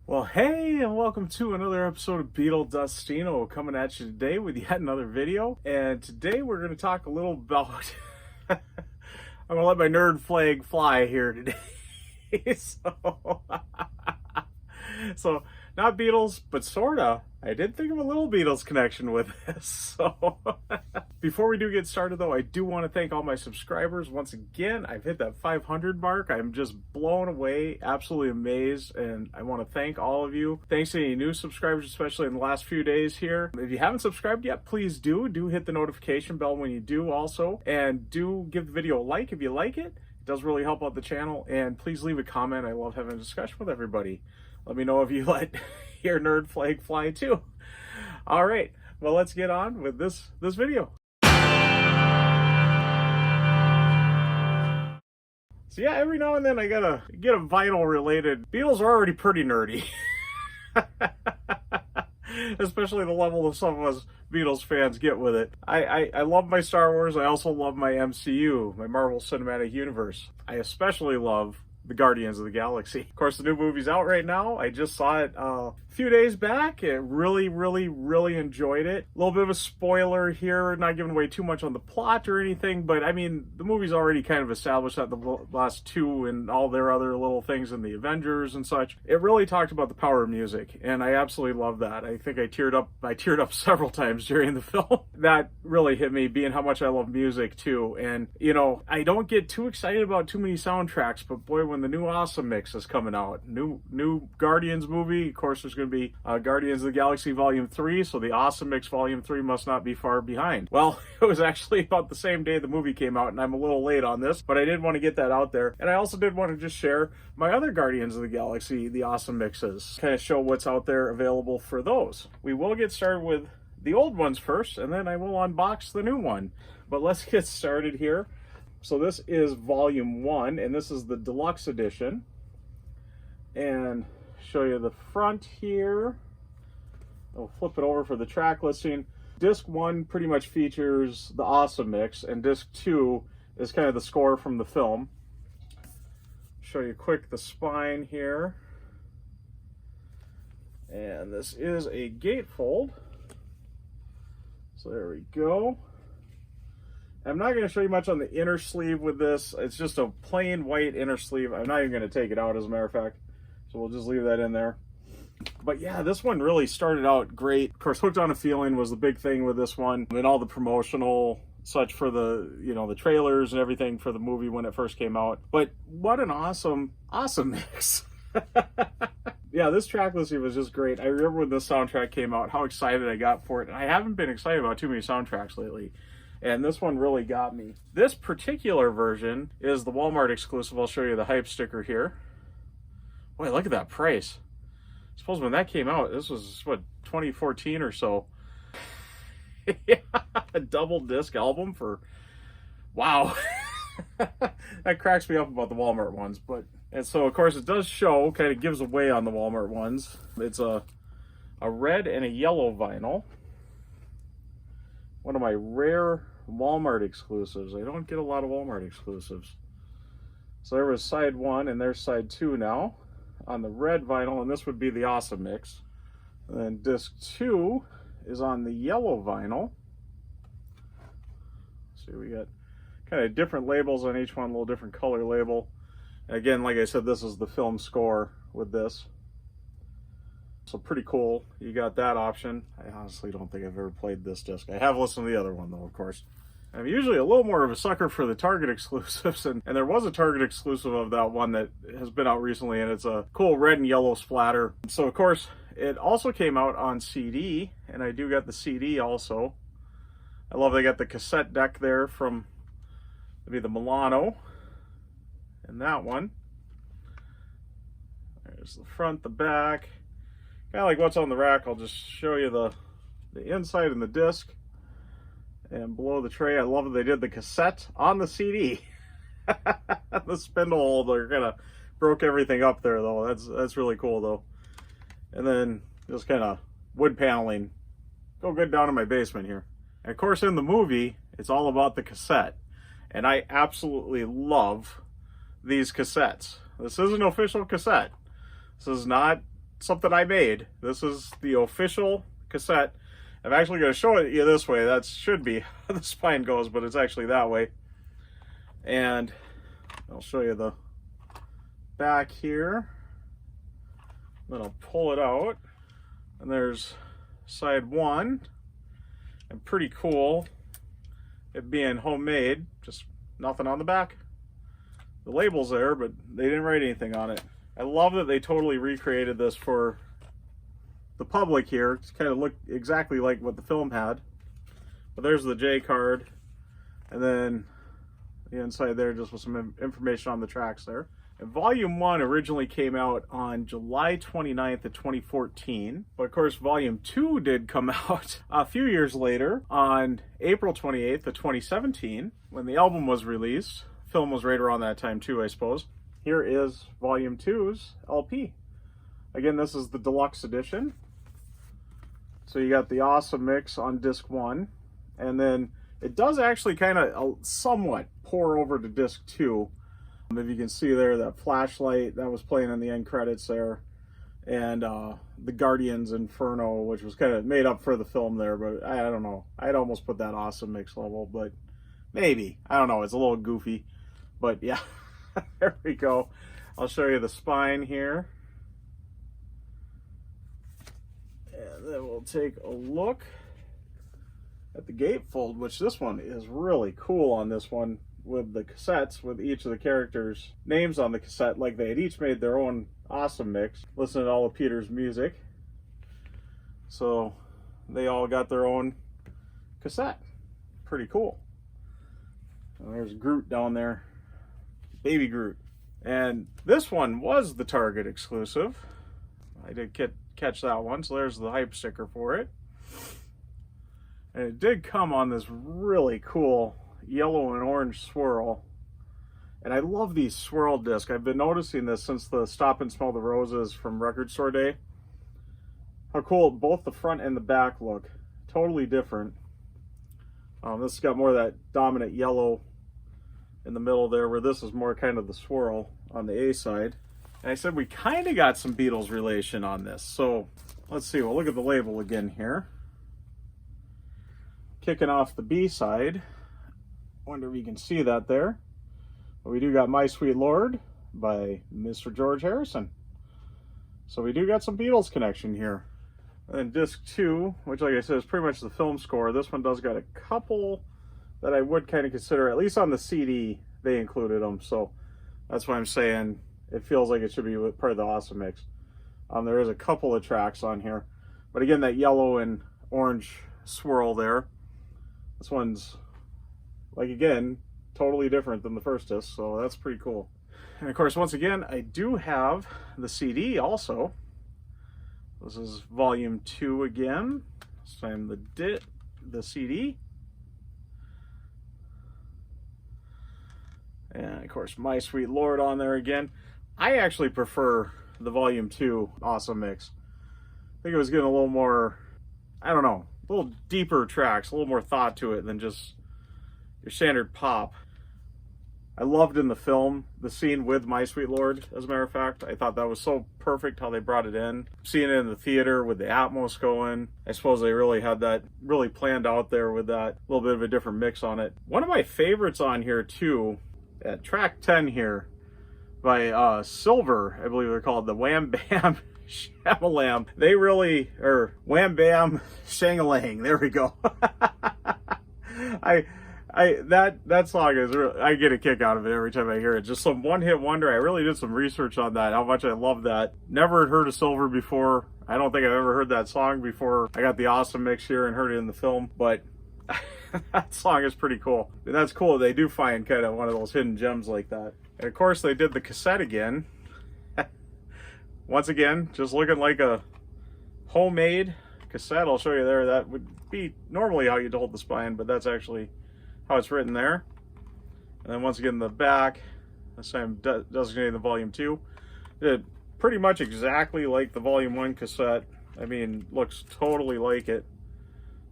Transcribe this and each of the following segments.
Well, hey, and welcome to another episode of Beetle Dustino coming at you today with yet another video. And today we're going to talk a little about. I'm going to let my nerd flag fly here today. So, not Beatles, but sorta. I did think of a little Beatles connection with this. So, before we do get started, though, I do want to thank all my subscribers. Once again, I've hit that 500 mark. I'm just blown away, absolutely amazed, and I want to thank all of you. Thanks to any new subscribers, especially in the last few days here. If you haven't subscribed yet, please do. Do hit the notification bell when you do also, and do give the video a like if you like it. It does really help out the channel, and please leave a comment. I love having a discussion with everybody. Let me know if you let your nerd flag fly too. All right, well, let's get on with this video. So yeah, every now and then I gotta get a vinyl related. Beatles are already pretty nerdy. Especially the level of some of us Beatles fans get with it. I love my Star Wars. I also love my MCU, my Marvel Cinematic Universe. I especially love the Guardians of the Galaxy. Of course, the new movie's out right now. I just saw it a few days back. I really enjoyed it. A little bit of a spoiler here, not giving away too much on the plot or anything, but I mean, the movie's already kind of established that the last two and all their other little things in the Avengers and such. It really talked about the power of music, and I absolutely love that. I think I teared up several times during the film. That really hit me, being how much I love music too. And you know, I don't get too excited about too many soundtracks, but boy, when the new Awesome Mix is coming out, new Guardians movie, of course, there's going to be Guardians of the Galaxy Volume 3, so the Awesome Mix Volume 3 must not be far behind. Well, it was actually about the same day the movie came out, and I'm a little late on this, but I did want to get that out there. And I also did want to just share my other Guardians of the Galaxy, the Awesome Mixes, kind of show what's out there available for those. We will get started with the old ones first, and then I will unbox the new one. But let's get started here. So this is Volume 1, and this is the deluxe edition. And show you the front here. I'll flip it over for the track listing. Disc 1 pretty much features the Awesome Mix, and Disc 2 is kind of the score from the film. Show you quick the spine here. And this is a gatefold. So there we go. I'm not going to show you much on the inner sleeve with this. It's just a plain white inner sleeve. I'm not even going to take it out, as a matter of fact. So we'll just leave that in there. But yeah, this one really started out great. Of course, Hooked on a Feeling was the big thing with this one. And all the promotional such for the, you know, the trailers and everything for the movie when it first came out. But what an awesome mix. Yeah, this track listing was just great. I remember when this soundtrack came out, how excited I got for it. And I haven't been excited about too many soundtracks lately. And this one really got me. This particular version is the Walmart exclusive. I'll show you the hype sticker here. Boy, look at that price. I suppose when that came out, this was, what, 2014 or so. Yeah, a double disc album for, wow. That cracks me up about the Walmart ones. And so, of course, it does show, kind of gives away on the Walmart ones. It's a red and a yellow vinyl. One of my rare Walmart exclusives. I don't get a lot of Walmart exclusives. So there was side 1 and there's side 2 now on the red vinyl, and this would be the Awesome Mix. And then disc 2 is on the yellow vinyl. See, we got kind of different labels on each one, a little different color label. And again, like I said, this is the film score with this. So pretty cool. You got that option. I honestly don't think I've ever played this disc. I have listened to the other one though, of course. I'm usually a little more of a sucker for the Target exclusives, and there was a Target exclusive of that one that has been out recently, and it's a cool red and yellow splatter. So of course, it also came out on CD, and I do got the CD also. I love they got the cassette deck there from maybe the Milano, and that one. There's the front, the back. Kind of like what's on the rack. I'll just show you the inside and the disc. And below the tray, I love that they did the cassette on the CD. The spindle holder kind of broke everything up there, though. That's really cool, though. And then just kind of wood paneling. Go good down in my basement here. And of course, in the movie, it's all about the cassette. And I absolutely love these cassettes. This is an official cassette. This is not something I made. This is the official cassette. I'm actually going to show it you this way. That should be how the spine goes, but it's actually that way. And I'll show you the back here. Then I'll pull it out. And there's side one. And pretty cool, it being homemade, just nothing on the back. The label's there, but they didn't write anything on it. I love that they totally recreated this for the public here. It's kind of looked exactly like what the film had. But there's the J card, and then the inside there just with some information on the tracks there. And Volume 1 originally came out on July 29th of 2014. But of course, Volume 2 did come out a few years later on April 28th of 2017 when the album was released. Film was right around that time too, I suppose. Here is Volume 2's LP. Again, this is the deluxe edition. So you got the awesome mix on disc 1. And then it does actually kind of somewhat pour over to disc 2. If you can see there, that flashlight that was playing in the end credits there, and the Guardians Inferno, which was kind of made up for the film there, but I don't know. I'd almost put that awesome mix level, but maybe. I don't know. It's a little goofy, but yeah, there we go. I'll show you the spine here. And then we'll take a look at the gatefold, which this one is really cool on this one, with the cassettes with each of the characters' names on the cassette, like they had each made their own awesome mix. Listen to all of Peter's music. So they all got their own cassette. Pretty cool. And there's Groot down there. Baby Groot. And this one was the Target exclusive. I did catch that one, so there's the hype sticker for it. And it did come on this really cool yellow and orange swirl, and I love these swirl discs. I've been noticing this since the Stop and Smell the Roses from Record Store Day. How cool both the front and the back look. Totally different. This has got more of that dominant yellow in the middle there, where this is more kind of the swirl on the A side. And I said we kind of got some Beatles relation on this. So let's see, we'll look at the label again here. Kicking off the B side. Wonder if you can see that there. But we do got My Sweet Lord by Mr. George Harrison. So we do got some Beatles connection here. And then disc 2, which like I said is pretty much the film score. This one does got a couple that I would kind of consider, at least on the CD, they included them. So that's why I'm saying it feels like it should be part of the awesome mix. There is a couple of tracks on here. But again, that yellow and orange swirl there. This one's, like, again, totally different than the first disc, so that's pretty cool. And of course, once again, I do have the CD also. This is Volume 2 again. This time the CD. And of course, My Sweet Lord on there again. I actually prefer the Volume 2 awesome mix. I think it was getting a little more, I don't know, a little deeper tracks, a little more thought to it than just your standard pop. I loved in the film the scene with My Sweet Lord, as a matter of fact. I thought that was so perfect how they brought it in. Seeing it in the theater with the Atmos going, I suppose they really had that really planned out there with that little bit of a different mix on it. One of my favorites on here too, at track 10 here, by Silver, I believe they're called, the Wham Bam Shamalam. They really, or Wham Bam Shangalang, there we go. That song is really, I get a kick out of it every time I hear it. Just some one-hit wonder. I really did some research on that, how much I love that. Never heard of Silver before. I don't think I've ever heard that song before. I got the awesome mix here and heard it in the film, but that song is pretty cool. And that's cool. They do find kind of one of those hidden gems like that. And of course, they did the cassette again. Once again, just looking like a homemade cassette. I'll show you there. That would be normally how you'd hold the spine, but that's actually how it's written there. And then once again, the back, this time designating the Volume 2. Did pretty much exactly like the Volume 1 cassette. I mean, looks totally like it.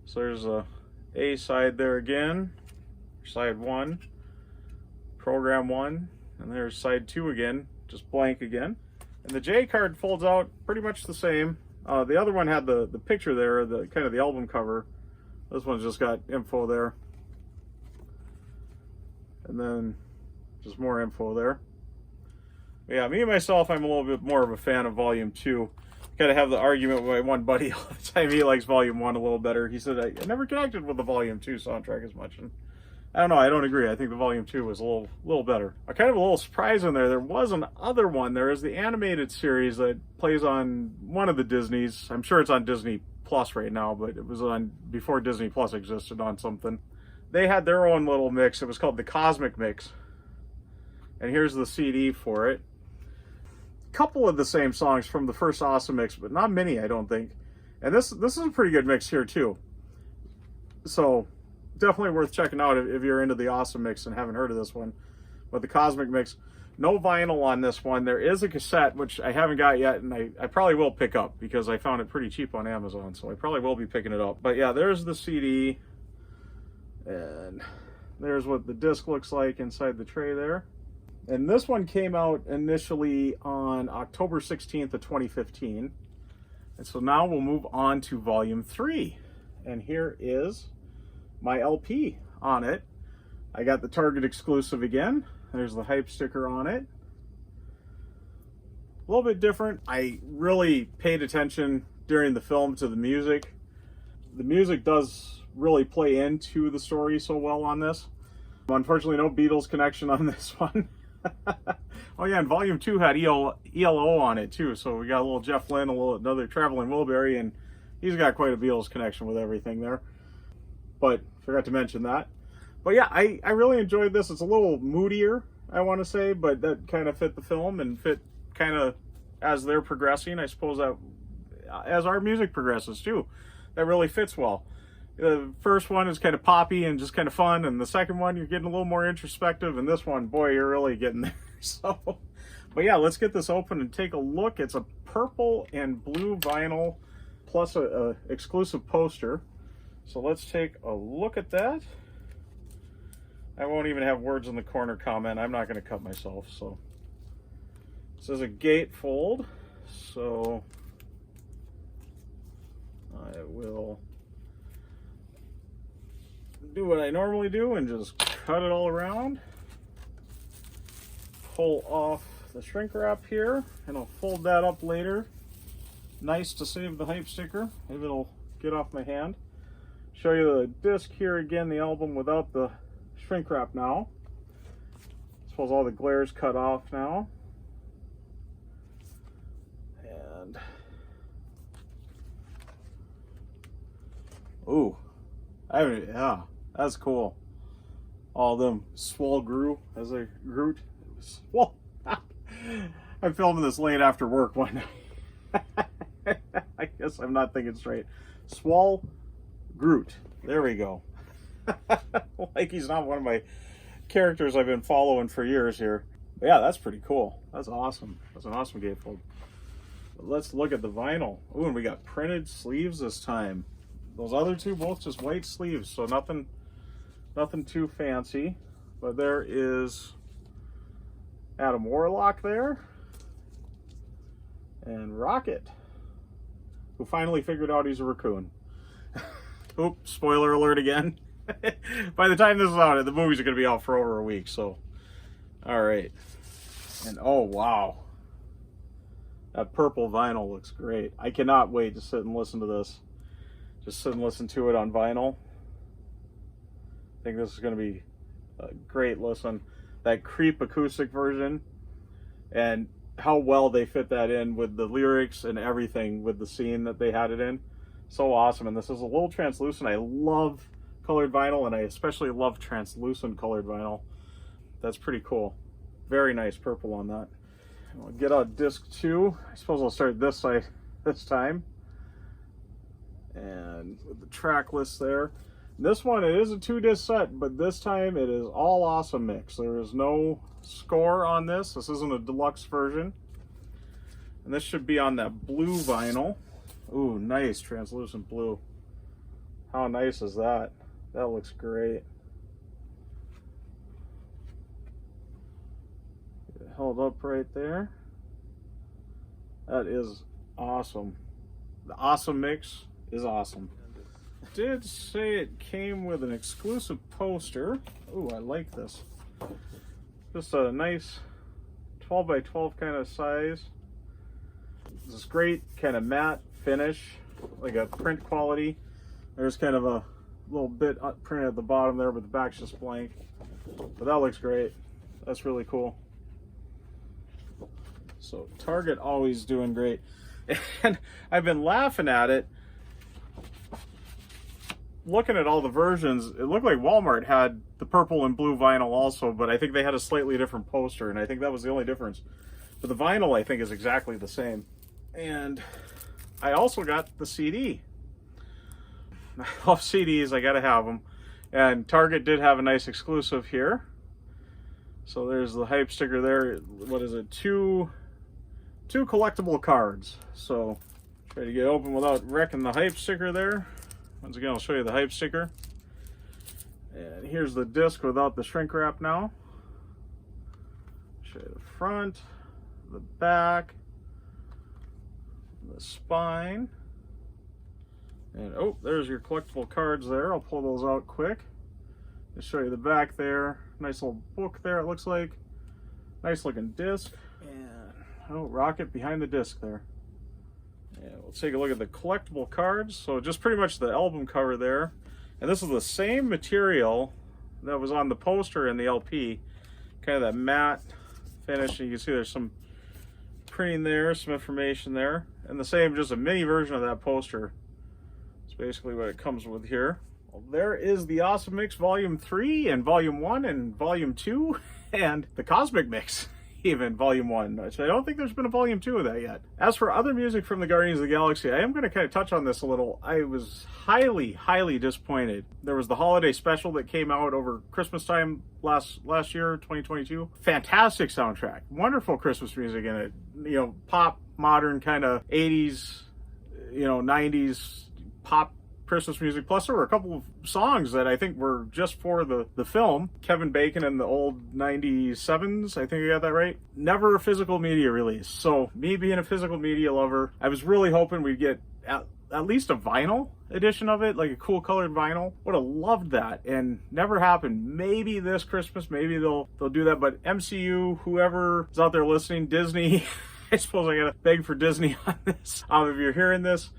So there's a side there again, side 1, program 1, and there's side 2 again, just blank again. And the J card folds out pretty much the same. The other one had the picture there, the kind of the album cover. This one's just got info there. And then just more info there. But yeah, me myself, I'm a little bit more of a fan of Volume 2. Kind of have the argument with my one buddy all the time. He likes Volume 1 a little better. He said, I never connected with the Volume 2 soundtrack as much. And I don't know, I don't agree. I think the Volume 2 was a little better. Kind of a little surprise in there. There was another one. There is the animated series that plays on one of the Disneys. I'm sure it's on Disney Plus right now, but it was on before Disney Plus existed on something. They had their own little mix. It was called the Cosmic Mix. And here's the CD for it. Couple of the same songs from the first Awesome Mix, but not many, I don't think. And this is a pretty good mix here too. So definitely worth checking out if you're into the Awesome Mix and haven't heard of this one. But the Cosmic Mix, no vinyl on this one. There is a cassette, which I haven't got yet, and I probably will pick up because I found it pretty cheap on Amazon, so I probably will be picking it up. But yeah, there's the CD, and there's what the disc looks like inside the tray there. And this one came out initially on October 16th of 2015. And so now we'll move on to Volume 3. And here is my LP on it. I got the Target exclusive again. There's the hype sticker on it. A little bit different. I really paid attention during the film to the music. The music does really play into the story so well on this. Unfortunately, no Beatles connection on this one. Oh yeah, and Volume 2 had ELO on it too, so we got a little Jeff Lynne, another Traveling Wilbury, and he's got quite a Beatles connection with everything there. But forgot to mention that. But yeah, I really enjoyed this. It's a little moodier, I want to say, but that kind of fit the film and fit kind of as they're progressing. I suppose that as our music progresses too, that really fits well. The first one is kind of poppy and just kind of fun, and the second one you're getting a little more introspective, and this one, boy, you're really getting there. So, but yeah, let's get this open and take a look. It's a purple and blue vinyl plus a exclusive poster. So let's take a look at that. I won't even have words in the corner comment. I'm not going to cut myself. So this is a gatefold, so I will do what I normally do and just cut it all around. Pull off the shrink wrap here, and I'll fold that up later. Nice to save the hype sticker if it'll get off my hand. Show you the disc here again, the album without the shrink wrap now. I suppose all the glare's cut off now. And ooh, yeah, that's cool. All them swole grew as I Groot. Well, I'm filming this late after work one night. I guess I'm not thinking straight. Swole Groot. There we go. Like he's not one of my characters I've been following for years here. But yeah, that's pretty cool. That's awesome. That's an awesome gatefold. Let's look at the vinyl. Ooh, and we got printed sleeves this time. Those other two both just white sleeves, so nothing too fancy. But there is Adam Warlock there, and Rocket, who finally figured out he's a raccoon. Oops, spoiler alert again. By the time this is out, the movies are going to be out for over a week, so. Alright. And oh, wow. That purple vinyl looks great. I cannot wait to sit and listen to this. Just sit and listen to it on vinyl. I think this is going to be a great listen. That Creep acoustic version, and how well they fit that in with the lyrics and everything with the scene that they had it in. So awesome. And this is a little translucent. I love colored vinyl, and I especially love translucent colored vinyl. That's pretty cool. Very nice purple on that. We'll get out disc 2. I suppose I'll start this side this time. And with the track list there. This one, it is a 2-disc set, but this time it is all Awesome Mix. There is no score on this. This isn't a deluxe version. And this should be on that blue vinyl. Ooh, nice translucent blue. How nice is that? That looks great. Get it held up right there. That is awesome. The awesome mix is awesome. It did say it came with an exclusive poster. Ooh, I like this. Just a nice 12 by 12 kind of size. This is great kind of matte finish, like a print quality. There's kind of a little bit printed at the bottom there, but the back's just blank. But that looks great. That's really cool. So Target always doing great. And I've been laughing at it. Looking at all the versions, it looked like Walmart had the purple and blue vinyl also, but I think they had a slightly different poster, and I think that was the only difference. But the vinyl, I think, is exactly the same. And I also got the CD. I love CDs, I gotta have them. And Target did have a nice exclusive here. So there's the hype sticker there. What is it? Two collectible cards. So try to get open without wrecking the hype sticker there. Once again, I'll show you the hype sticker. And here's the disc without the shrink wrap now. Show you the front, the back, the spine. And oh, there's your collectible cards there. I'll pull those out quick. Just show you the back there. Nice little book there, it looks like. Nice looking disc. And oh, rocket behind the disc there. And we'll take a look at the collectible cards. So just pretty much the album cover there. And this is the same material that was on the poster and the LP. Kind of that matte finish. You can see there's some printing there, some information there. And the same, just a mini version of that poster. That's basically what it comes with here. Well, there is the Awesome Mix Volume 3 and Volume 1 and Volume 2 and the Cosmic Mix, even Volume 1. So I don't think there's been a Volume 2 of that yet. As for other music from the Guardians of the Galaxy, I am going to kind of touch on this a little. I was highly disappointed. There was the holiday special that came out over Christmas time last year, 2022. Fantastic soundtrack. Wonderful Christmas music in it. You know, pop, modern kind of 80s, you know, 90s pop Christmas music. Plus there were a couple of songs that I think were just for the film. Kevin Bacon and the old 97s, I think I got that right. Never a physical media release. So me being a physical media lover, I was really hoping we'd get at least a vinyl edition of it, like a cool colored vinyl. Would have loved that, and never happened. Maybe this Christmas, maybe they'll do that. But MCU, whoever is out there listening, Disney, I suppose I gotta beg for Disney on this. If you're hearing this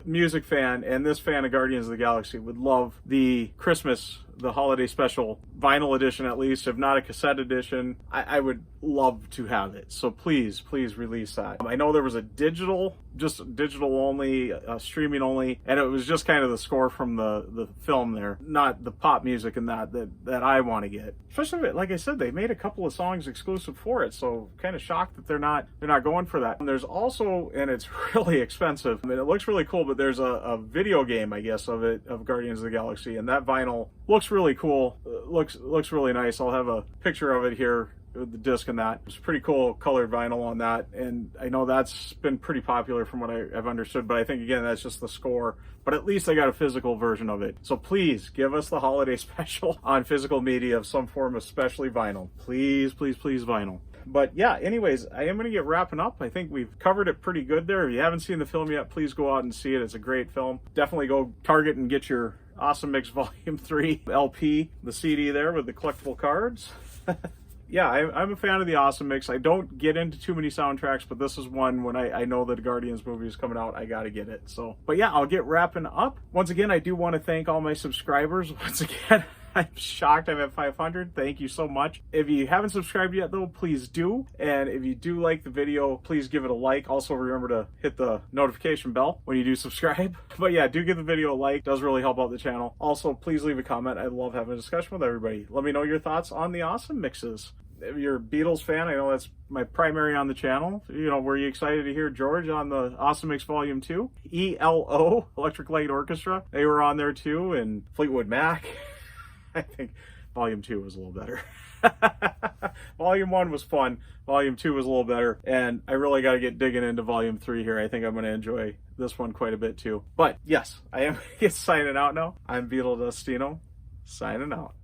music fan and this fan of Guardians of the Galaxy would love the Christmas, the holiday special vinyl edition, at least, if not a cassette edition. I would love to have it. So please release that. I know there was a digital only, streaming only, and it was just kind of the score from the film there, not the pop music and that I want to get. Especially, like I said, they made a couple of songs exclusive for it, so kind of shocked that they're not going for that. And there's also, and it's really expensive. I mean, it looks really cool, but there's a video game, I guess, of Guardians of the Galaxy, and that vinyl looks really cool. Looks really nice. I'll have a picture of it here with the disc and that. It's pretty cool colored vinyl on that, and I know that's been pretty popular from what I've understood, but I think again that's just the score. But at least I got a physical version of it. So please give us the holiday special on physical media of some form, especially vinyl. Please vinyl. But yeah, anyways, I am going to get wrapping up. I think we've covered it pretty good there. If you haven't seen the film yet, please go out and see it. It's a great film. Definitely go Target and get your Awesome Mix Volume 3 LP, the CD there with the collectible cards. Yeah, I'm a fan of the Awesome Mix. I don't get into too many soundtracks, but this is one when I know that a Guardians movie is coming out, I gotta get it. So, but yeah, I'll get wrapping up. Once again, I do want to thank all my subscribers. Once again, I'm shocked I'm at 500. Thank you so much. If you haven't subscribed yet, though, please do. And if you do like the video, please give it a like. Also, remember to hit the notification bell when you do subscribe. But yeah, do give the video a like. It does really help out the channel. Also, please leave a comment. I love having a discussion with everybody. Let me know your thoughts on the Awesome Mixes. If you're a Beatles fan, I know that's my primary on the channel. You know, were you excited to hear George on the Awesome Mix Volume 2? ELO, Electric Light Orchestra, they were on there too, and Fleetwood Mac. I think Volume 2 was a little better. Volume 1 was fun. Volume 2 was a little better. And I really got to get digging into Volume 3 here. I think I'm going to enjoy this one quite a bit too. But yes, I am signing out now. I'm Beetle Dustino, signing out.